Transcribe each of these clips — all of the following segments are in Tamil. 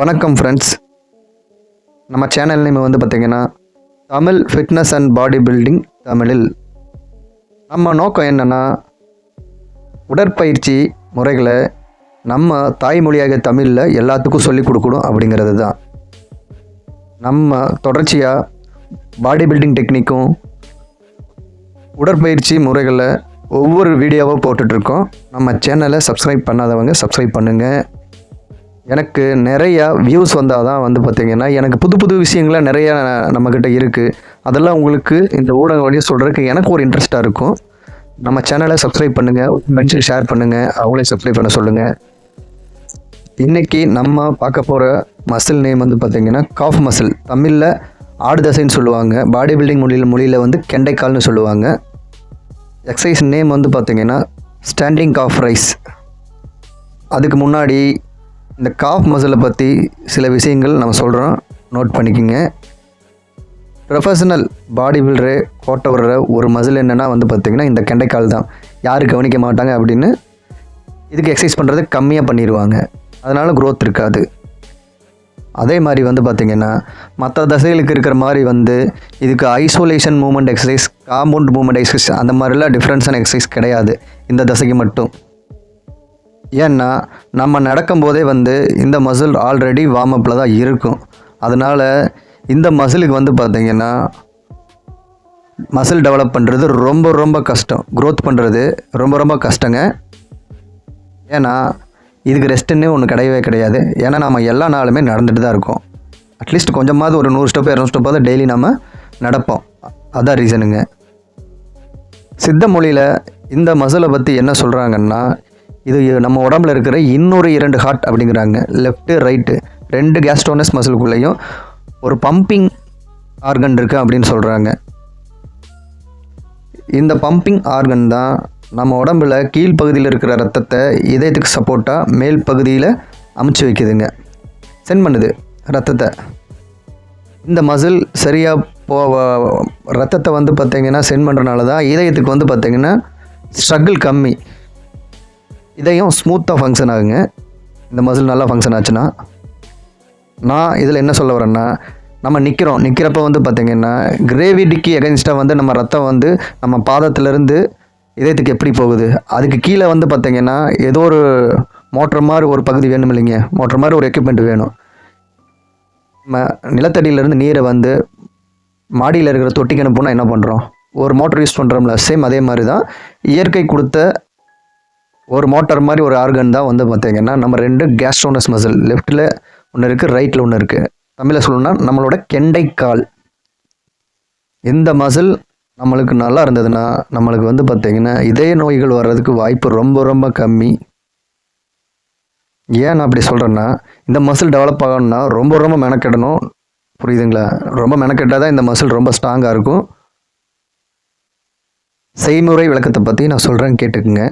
வணக்கம் ஃப்ரெண்ட்ஸ். நம்ம சேனல் நேம் வந்து பார்த்திங்கன்னா Tamil fitness and body building தமிழில். நம்ம நோக்கம் என்னென்னா உடற்பயிற்சி முறைகளை நம்ம தாய்மொழியாக தமிழில் எல்லாத்துக்கும் சொல்லிக் கொடுக்கணும் அப்படிங்கிறது தான். நம்ம தொடர்ச்சியாக பாடி பில்டிங் டெக்னிக்கும் உடற்பயிற்சி முறைகளை ஒவ்வொரு வீடியோவாக போட்டுட்ருக்கோம். நம்ம சேனலை சப்ஸ்கிரைப் பண்ணாதவங்க சப்ஸ்கிரைப் பண்ணுங்கள். எனக்கு நிறையா வியூஸ் வந்தால் தான் வந்து பார்த்திங்கன்னா எனக்கு புது புது விஷயங்கள்லாம் நிறையா நம்மக்கிட்ட இருக்குது. அதெல்லாம் உங்களுக்கு இந்த ஊடக வழியாக சொல்கிறதுக்கு எனக்கு ஒரு இன்ட்ரெஸ்ட்டாக இருக்கும். நம்ம சேனலை சப்ஸ்கிரைப் பண்ணுங்கள், ஃப்ரெண்ட்ஸுக்கு ஷேர் பண்ணுங்கள், அவங்களையும் சப்ஸ்கிரைப் பண்ண சொல்லுங்கள். இன்றைக்கி நம்ம பார்க்க போகிற மசில் நேம் வந்து பார்த்திங்கன்னா காஃப் மசில். தமிழில் ஆடு தசைன்னு சொல்லுவாங்க, பாடி பில்டிங் மொழியில் வந்து கெண்டைக்கால்னு சொல்லுவாங்க. எக்ஸசைஸ் நேம் வந்து பார்த்திங்கன்னா ஸ்டாண்டிங் காஃப் ரைஸ். அதுக்கு முன்னாடி இந்த காஃப் மசிலை பற்றி சில விஷயங்கள் நம்ம சொல்கிறோம், நோட் பண்ணிக்கோங்க. ப்ரொஃபஷனல் பாடி பில்டரு கோட்டை விடுற ஒரு மசில் என்னென்னா வந்து பார்த்திங்கன்னா இந்த கெண்டைக்கால் தான். யாரும் கவனிக்க மாட்டாங்க அப்படின்னு இதுக்கு எக்ஸசைஸ் பண்ணுறது கம்மியாக பண்ணிடுவாங்க, அதனால் க்ரோத் இருக்காது. அதே மாதிரி வந்து பார்த்திங்கன்னா மற்ற தசைகளுக்கு இருக்கிற மாதிரி வந்து இதுக்கு isolation movement exercise, compound movement exercise அந்த மாதிரிலாம் டிஃப்ரென்ஸான எக்ஸசைஸ் கிடையாது இந்த தசைக்கு மட்டும். ஏன்னா நம்ம நடக்கும்போதே வந்து இந்த மசில் ஆல்ரெடி வார்ம் அப்பில் தான் இருக்கும். அதனால் இந்த மசிலுக்கு வந்து பார்த்திங்கன்னா மசில் டெவலப் பண்ணுறது ரொம்ப ரொம்ப கஷ்டம், க்ரோத் பண்ணுறது ரொம்ப ரொம்ப கஷ்டங்க. ஏன்னா இதுக்கு ரெஸ்ட்டுன்னே ஒன்று கிடையவே கிடையாது. ஏன்னா நம்ம எல்லா நாளுமே நடந்துட்டு தான் இருக்கோம். அட்லீஸ்ட் கொஞ்சமாவது ஒரு 100 ஸ்டெப் 200 ஸ்டெப்பாவது டெய்லி நம்ம நடப்போம். அதான் ரீசனுங்க. சித்த மொழியில் இந்த மசிலை பற்றி என்ன சொல்கிறாங்கன்னா, இது நம்ம உடம்புல இருக்கிற இன்னொரு 2 ஹார்ட் அப்படிங்கிறாங்க. லெஃப்ட்டு ரைட்டு 2 கேஸ்ட்ரோனஸ் மசிலுக்குள்ளேயும் ஒரு பம்பிங் ஆர்கன் இருக்குது அப்படின்னு சொல்கிறாங்க. இந்த பம்பிங் ஆர்கன் தான் நம்ம உடம்புல கீழ்ப்பகுதியில் இருக்கிற ரத்தத்தை இதயத்துக்கு சப்போர்ட்டாக மேல் பகுதியில் அமுச்சு வைக்குதுங்க, சென்ட் பண்ணுது ரத்தத்தை. இந்த மசில் சரியாக ரத்தத்தை வந்து பார்த்திங்கன்னா சென்ட் பண்ணுறனால தான் இதயத்துக்கு வந்து பார்த்திங்கன்னா ஸ்ட்ரகிள் கம்மி, இதையும் ஸ்மூத்தாக ஃபங்க்ஷன் ஆகுங்க. இந்த மசில் நல்லா ஃபங்க்ஷன் ஆச்சுன்னா. நான் இதில் என்ன சொல்ல வரேன்னா, நம்ம நிற்கிறப்ப வந்து பார்த்திங்கன்னா கிரேவிட்டிக்கு எகென்ஸ்டாக வந்து நம்ம ரத்தம் வந்து நம்ம பாதத்திலேருந்து இதயத்துக்கு எப்படி போகுது, அதுக்கு கீழே வந்து பார்த்திங்கன்னா ஏதோ ஒரு மோட்டர் மாதிரி ஒரு பகுதி வேணும் இல்லைங்க, மோட்டர் மாதிரி ஒரு எக்யூப்மெண்ட் வேணும். நம்ம நிலத்தடியிலேருந்து நீரை வந்து மாடியில் இருக்கிற தொட்டிக்கு அனுப்புனா என்ன பண்ணுறோம், ஒரு மோட்டர் யூஸ் பண்ணுறோம்ல, சேம் அதே மாதிரி தான் இயற்கை கொடுத்த ஒரு மோட்டார் மாதிரி ஒரு ஆர்கன் தான் வந்து பார்த்திங்கன்னா நம்ம 2 கேஸ்ட்ரோனஸ் மசில். லெஃப்ட்டில் ஒன்று இருக்குது, ரைட்டில் ஒன்று இருக்குது. தமிழில் சொல்லணும்னா நம்மளோட கெண்டைக்கால். இந்த மசில் நம்மளுக்கு நல்லா இருந்ததுன்னா நம்மளுக்கு வந்து பார்த்திங்கன்னா இதய நோய்கள் வர்றதுக்கு வாய்ப்பு ரொம்ப ரொம்ப கம்மி. ஏன் நான் அப்படி சொல்கிறேன்னா, இந்த மசில் டெவலப் ஆகணும்னா ரொம்ப ரொம்ப மெனக்கெடணும், புரியுதுங்களா? ரொம்ப மெனக்கெட்டால் தான் இந்த மசில் ரொம்ப ஸ்ட்ராங்காக இருக்கும். செய்முறை விளக்கத்தை பற்றி நான் சொல்கிறேன், கேட்டுக்குங்க.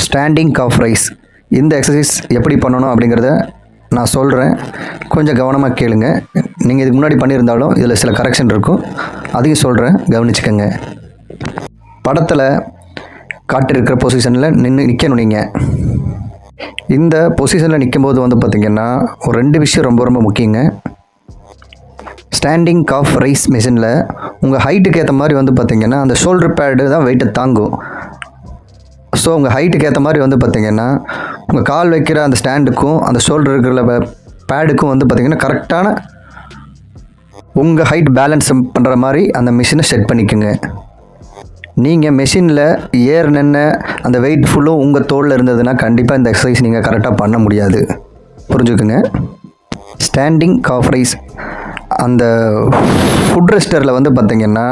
ஸ்டாண்டிங் காஃப் ரைஸ், இந்த எக்ஸசைஸ் எப்படி பண்ணணும் அப்படிங்கிறத நான் சொல்கிறேன், கொஞ்சம் கவனமாக கேளுங்க. நீங்கள் இதுக்கு முன்னாடி பண்ணியிருந்தாலும் இதில் சில கரெக்ஷன் இருக்கும், அதையும் சொல்கிறேன், கவனிச்சுக்கோங்க. படத்தில் காட்டிருக்கிற பொசிஷனில் நிற்கணும். நீங்கள் இந்த பொசிஷனில் நிற்கும்போது வந்து பார்த்திங்கன்னா ஒரு 2 விஷயம் ரொம்ப ரொம்ப முக்கியங்க. ஸ்டாண்டிங் காஃப் ரைஸ் மிஷினில் உங்கள் ஹைட்டுக்கு ஏற்ற மாதிரி வந்து பார்த்திங்கன்னா அந்த ஷோல்டர் பேடு தான் வெயிட்டை தாங்கும். ஸோ உங்கள் ஹைட்டுக்கு ஏற்ற மாதிரி வந்து பார்த்திங்கன்னா உங்கள் கால் வைக்கிற அந்த ஸ்டாண்டுக்கும் அந்த ஷோல்டர் இருக்கிற பேடுக்கும் வந்து பார்த்திங்கன்னா கரெக்டான உங்கள் ஹைட் பேலன்ஸ் பண்ணுற மாதிரி அந்த மிஷினை செட் பண்ணிக்கோங்க. நீங்கள் மிஷினில் நின்று அந்த வெயிட் ஃபுல்லும் உங்கள் தோளில் இருந்ததுன்னா கண்டிப்பாக இந்த எக்ஸசைஸ் நீங்கள் கரெக்டாக பண்ண முடியாது, புரிஞ்சுக்குங்க. ஸ்டாண்டிங் காஃப் ரைஸ் அந்த ஃபுட் ரெஸ்டரில் வந்து பார்த்திங்கன்னா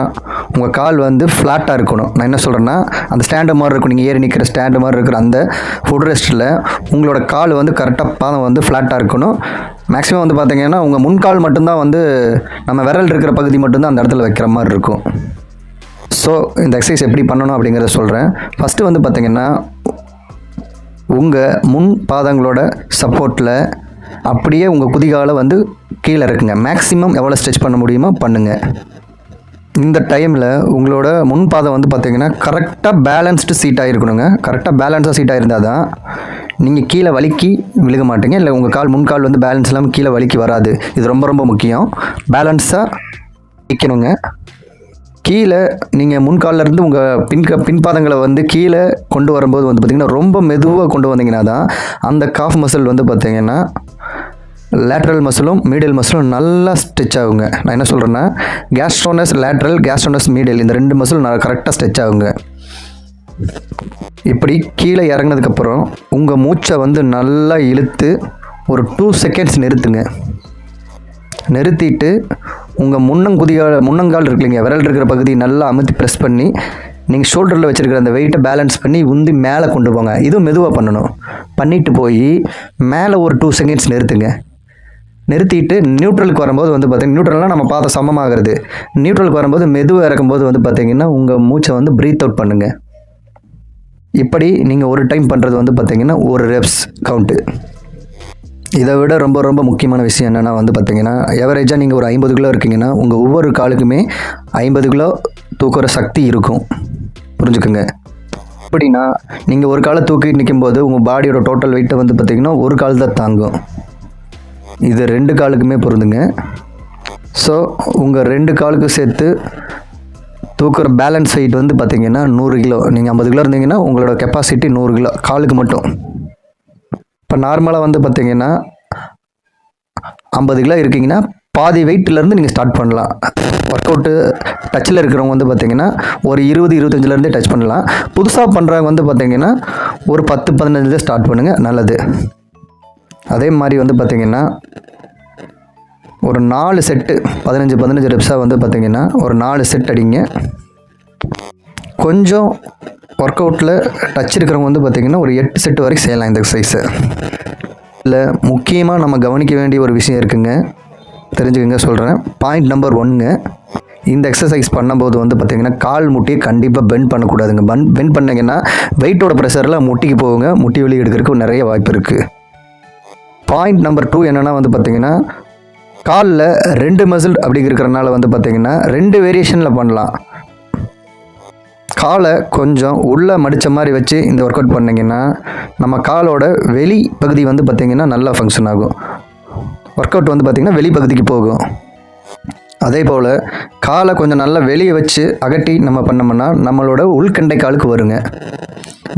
உங்கள் கால் வந்து ஃப்ளாட்டாக இருக்கணும். நான் என்ன சொல்கிறேன்னா, அந்த ஸ்டாண்டு மாதிரி இருக்கும், நீங்கள் ஏறி நிற்கிற ஸ்டாண்டு மாதிரி இருக்கிற அந்த ஃபுட் ரெஸ்ட்டில் உங்களோட கால் வந்து கரெக்டாக பாதம் வந்து ஃப்ளாட்டாக இருக்கணும். மேக்ஸிமம் வந்து பார்த்திங்கன்னா உங்கள் முன்கால் மட்டும்தான் வந்து நம்ம விரல் இருக்கிற பகுதி மட்டும்தான் அந்த இடத்துல வைக்கிற மாதிரி இருக்கும். ஸோ இந்த எக்ஸசைஸ் எப்படி பண்ணணும் அப்படிங்கிறத சொல்கிறேன். ஃபஸ்ட்டு வந்து பார்த்திங்கன்னா உங்கள் முன் பாதங்களோட சப்போர்ட்டில் அப்படியே உங்கள் குதிகாலை வந்து கீழே இருக்குங்க. மேக்ஸிமம் எவ்வளோ ஸ்ட்ரெச் பண்ண முடியுமோ பண்ணுங்கள். இந்த டைமில் உங்களோட முன்பாதம் வந்து பார்த்திங்கன்னா கரெக்டாக பேலன்ஸ்டு சீட்டாக இருக்கணுங்க. கரெக்டாக பேலன்ஸாக சீட்டாக இருந்தால் தான் நீங்கள் கீழே வலிக்கி விழுக மாட்டீங்க, இல்லை உங்கள் கால் முன்கால் வந்து பேலன்ஸ் இல்லாமல் கீழே வலிக்கி வராது. இது ரொம்ப ரொம்ப முக்கியம். பேலன்ஸாக நிற்கணுங்க. கீழே நீங்கள் முன்காலிலேருந்து உங்கள் பின்பாதங்களை வந்து கீழே கொண்டு வரும்போது வந்து பார்த்திங்கன்னா ரொம்ப மெதுவாக கொண்டு வந்தீங்கன்னா தான் அந்த காஃப் மசில் வந்து பார்த்திங்கன்னா லேட்ரல் மசிலும் மீடியல் மசிலும் நல்லா ஸ்ட்ரெச் ஆகுங்க. நான் என்ன சொல்கிறேன்னா, கேஸ்ட்ரோனஸ் லேட்ரல், கேஸ்ட்ரோனஸ் மீடியல், இந்த 2 மசிலும் கரெக்டாக ஸ்ட்ரெச் ஆகுங்க. இப்படி கீழே இறங்கினதுக்கப்புறம் உங்கள் மூச்சை வந்து நல்லா இழுத்து ஒரு 2 செகண்ட்ஸ் நிறுத்துங்க. நிறுத்திட்டு உங்கள் முன்னங்கால் இருக்கு இல்லைங்க, விரல் இருக்கிற பகுதி நல்லா அமுத்தி ப்ரெஸ் பண்ணி நீங்கள் ஷோல்டரில் வச்சுருக்கிற அந்த வெயிட்டை பேலன்ஸ் பண்ணி உந்தி மேலே கொண்டு போங்க. இதுவும் மெதுவாக பண்ணணும். பண்ணிவிட்டு போய் மேலே ஒரு 2 செகண்ட்ஸ் நிறுத்துங்க. நிறுத்திட்டு நியூட்ரலுக்கு வரும்போது வந்து பார்த்திங்கன்னா, நியூட்ரல்னால் நம்ம பார்த்த சமமாகிறது. நியூட்ரலுக்கு வரும்போது மெதுவாக இறக்கும்போது வந்து பார்த்திங்கன்னா உங்கள் மூச்சை வந்து ப்ரீத் அவுட் பண்ணுங்கள். இப்படி நீங்கள் ஒரு டைம் பண்ணுறது வந்து பார்த்திங்கன்னா ஒரு ரெப்ஸ் கவுண்ட்டு. இதை விட ரொம்ப ரொம்ப முக்கியமான விஷயம் என்னென்னா வந்து பார்த்திங்கன்னா, எவரேஜாக நீங்கள் ஒரு 50 கிலோ இருக்கீங்கன்னா உங்கள் ஒவ்வொரு காலுக்குமே 50 கிலோ தூக்குற சக்தி இருக்கும். புரிஞ்சுக்குங்க. எப்படின்னா, நீங்கள் ஒரு காலை தூக்கிட்டு நிற்கும்போது உங்கள் பாடியோட டோட்டல் வெயிட்டை வந்து பார்த்திங்கன்னா ஒரு கால் தான் தாங்கும். இது 2 காலுக்குமே பொருந்துங்க. ஸோ உங்கள் 2 காலுக்கு சேர்த்து தூக்குற பேலன்ஸ் வெயிட் வந்து பார்த்திங்கன்னா 100 கிலோ. நீங்கள் 50 கிலோ இருந்தீங்கன்னா உங்களோட கெப்பாசிட்டி 100 கிலோ காலுக்கு மட்டும். இப்போ நார்மலாக வந்து பார்த்திங்கன்னா 50 கிலோ இருக்கீங்கன்னா பாதி வெயிட்லேருந்து நீங்கள் ஸ்டார்ட் பண்ணலாம். ஒர்க் அவுட்டு டச்சில் இருக்கிறவங்க வந்து பார்த்திங்கன்னா ஒரு 20-25லேருந்தே டச் பண்ணலாம். புதுசாக பண்ணுறவங்க வந்து பார்த்திங்கன்னா ஒரு 10-15 ஸ்டார்ட் பண்ணுங்கள், நல்லது. அதே மாதிரி வந்து பார்த்திங்கன்னா ஒரு 4 செட்டு 15 ரெப்ஸாக வந்து பார்த்திங்கன்னா ஒரு 4 செட் அடிங்க. கொஞ்சம் ஒர்க் அவுட்டில் டச் இருக்கிறவங்க வந்து பார்த்திங்கன்னா ஒரு 8 செட்டு வரைக்கும் செய்யலாம் இந்த எக்ஸசைஸை. இல்லை முக்கியமாக நம்ம கவனிக்க வேண்டிய ஒரு விஷயம் இருக்குங்க, தெரிஞ்சுக்கங்க சொல்கிறேன். பாயிண்ட் நம்பர் 1, இந்த எக்ஸசைஸ் பண்ணும்போது வந்து பார்த்திங்கன்னா கால் முட்டியை கண்டிப்பாக பெண்ட் பண்ணக்கூடாதுங்க. பெண்ட் பண்ணிங்கன்னா வெயிட்டோட ப்ரெஷரில் முட்டிக்கு போகுங்க, முட்டி வெளியே எடுக்கிறதுக்கு நிறைய வாய்ப்பு இருக்குது. பாயிண்ட் நம்பர் 2 என்னென்னா வந்து பார்த்திங்கன்னா, காலில் 2 மசில் அப்படி இருக்கிறனால வந்து பார்த்திங்கன்னா 2 வேரியேஷனில் பண்ணலாம். காலை கொஞ்சம் உள்ளே மடித்த மாதிரி வச்சு இந்த ஒர்க் அவுட் பண்ணிங்கன்னா நம்ம காலோட வெளி பகுதி வந்து பார்த்திங்கன்னா நல்லா ஃபங்க்ஷன் ஆகும். ஒர்க் அவுட் வந்து பார்த்திங்கன்னா வெளி பகுதிக்கு போகும். அதே போல் காலை கொஞ்சம் நல்லா வெளியே வச்சு அகட்டி நம்ம பண்ணோம்னா நம்மளோட உள்கண்டை காலுக்கு வருங்க.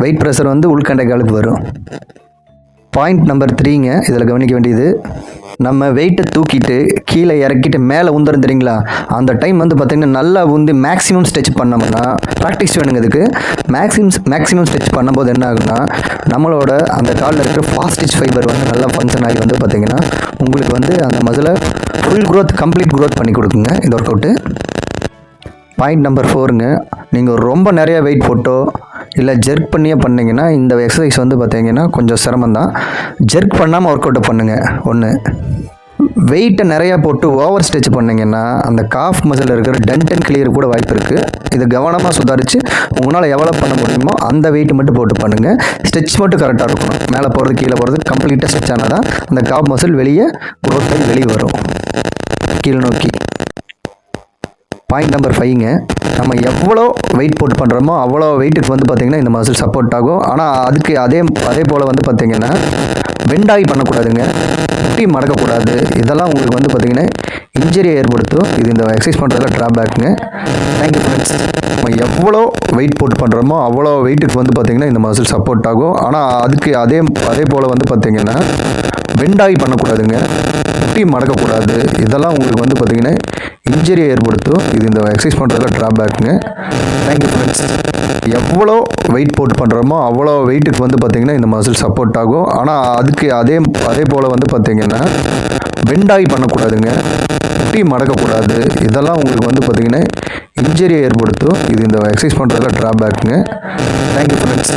வெயிட் ப்ரெஷர் வந்து உள்கண்டை காலுக்கு வரும். பாயிண்ட் நம்பர் 3ங்க, இதில் கவனிக்க வேண்டியது, நம்ம வெயிட்டை தூக்கிட்டு கீழே இறக்கிட்டு மேலே உந்துரும் தெரியுங்களா, அந்த டைம் வந்து பார்த்திங்கன்னா நல்லா உந்தி மேக்ஸிமம் ஸ்ட்ரெச் பண்ணோம்னா, ப்ராக்டிஸ் வேணுங்க இதுக்கு. மேக்ஸிமம் ஸ்ட்ரெச் பண்ணும்போது என்ன ஆகுன்னா நம்மளோட அந்த காலில் இருக்கிற ஃபாஸ்ட் ஸ்டிச் ஃபைபர் வந்து நல்லா ஃபங்க்ஷன் ஆகி வந்து பார்த்திங்கன்னா உங்களுக்கு வந்து அந்த மசிலை ஃபுல் க்ரோத், கம்ப்ளீட் க்ரோத் பண்ணி கொடுக்குங்க இந்த ஒர்க் அவுட்டு. பாயிண்ட் நம்பர் 4ங்க, நீங்கள் ரொம்ப நிறைய வெயிட் போட்டோ இல்லை ஜெர்க் பண்ணியே பண்ணிங்கன்னா இந்த எக்ஸசைஸ் வந்து பார்த்திங்கன்னா கொஞ்சம் சிரமந்தான். ஜெர்க் பண்ணாமல் ஒர்க் அவுட்டை பண்ணுங்கள். 1, வெயிட்டை நிறையா போட்டு ஓவர் ஸ்ட்ரெச் பண்ணிங்கன்னா அந்த காஃப் மசில் இருக்கிற டென்ட் அண்ட் கிளியர் கூட வாய்ப்பு இருக்குது. இது கவனமாக சுதாரித்து உங்களால் எவ்வளோ பண்ண முடியுமோ அந்த வெயிட் மட்டும் போட்டு பண்ணுங்கள். ஸ்ட்ரெச் மட்டும் கரெக்டாக இருக்கணும். மேலே போகிறது கீழே போகிறது கம்ப்ளீட்டாக ஸ்ட்ரெச் ஆனால் தான் அந்த காஃப் மசில் வெளியே க்ரோத் ஆகி வெளியே வரும் கீழ் நோக்கி. பாயிண்ட் நம்பர் 5ங்க, நம்ம எவ்வளோ வெயிட் போட்டு பண்ணுறோமோ அவ்வளோ வெயிட்டுக்கு வந்து பார்த்திங்கன்னா இந்த மசில் சப்போர்ட் ஆகும். ஆனால் அதுக்கு அதே போல் வந்து பார்த்திங்கன்னா பெண்டாகி பண்ணக்கூடாதுங்க, முட்டி மடக்கக்கூடாது. இதெல்லாம் உங்களுக்கு வந்து பார்த்திங்கன்னா இன்ஜரியை ஏற்படுத்தும். இது இந்த எக்ஸசைஸ் பண்ணுறதுல ட்ராபேக்குங்க. Thank you friends. நம்ம எவ்வளோ வெயிட் போட்டு பண்ணுறோமோ அவ்வளோ வெயிட்டுக்கு வந்து பார்த்திங்கன்னா இந்த மசில் சப்போர்ட் ஆகும். ஆனால் அதுக்கு அதே போல் வந்து பார்த்திங்கன்னா பெண்டாகி பண்ணக்கூடாதுங்க, முட்டி மடக்கக்கூடாது. இதெல்லாம் உங்களுக்கு வந்து பார்த்திங்கன்னா இன்ஜரியை ஏற்படுத்தும். இது இந்த எக்ஸசைஸ் பண்ணுறதுல ட்ராபேக்குங்க. Thank you friends. எவ்வளோ வெயிட் போட்டு பண்ணுறோமோ அவ்வளோ வெயிட்டுக்கு வந்து பார்த்திங்கன்னா இந்த மசில் சப்போர்ட் ஆகும். ஆனால் அதுக்கு அதே போல் வந்து பார்த்திங்கன்னா பெண்டாகி பண்ணக்கூடாதுங்க, முட்டி மடக்கக்கூடாது. இதெல்லாம் உங்களுக்கு வந்து பார்த்திங்கன்னா இன்ஜரியை ஏற்படுத்தும். இது இந்த எக்ஸசைஸ் பண்ணுறதுல ட்ராபேக்குங்க. Thank you friends.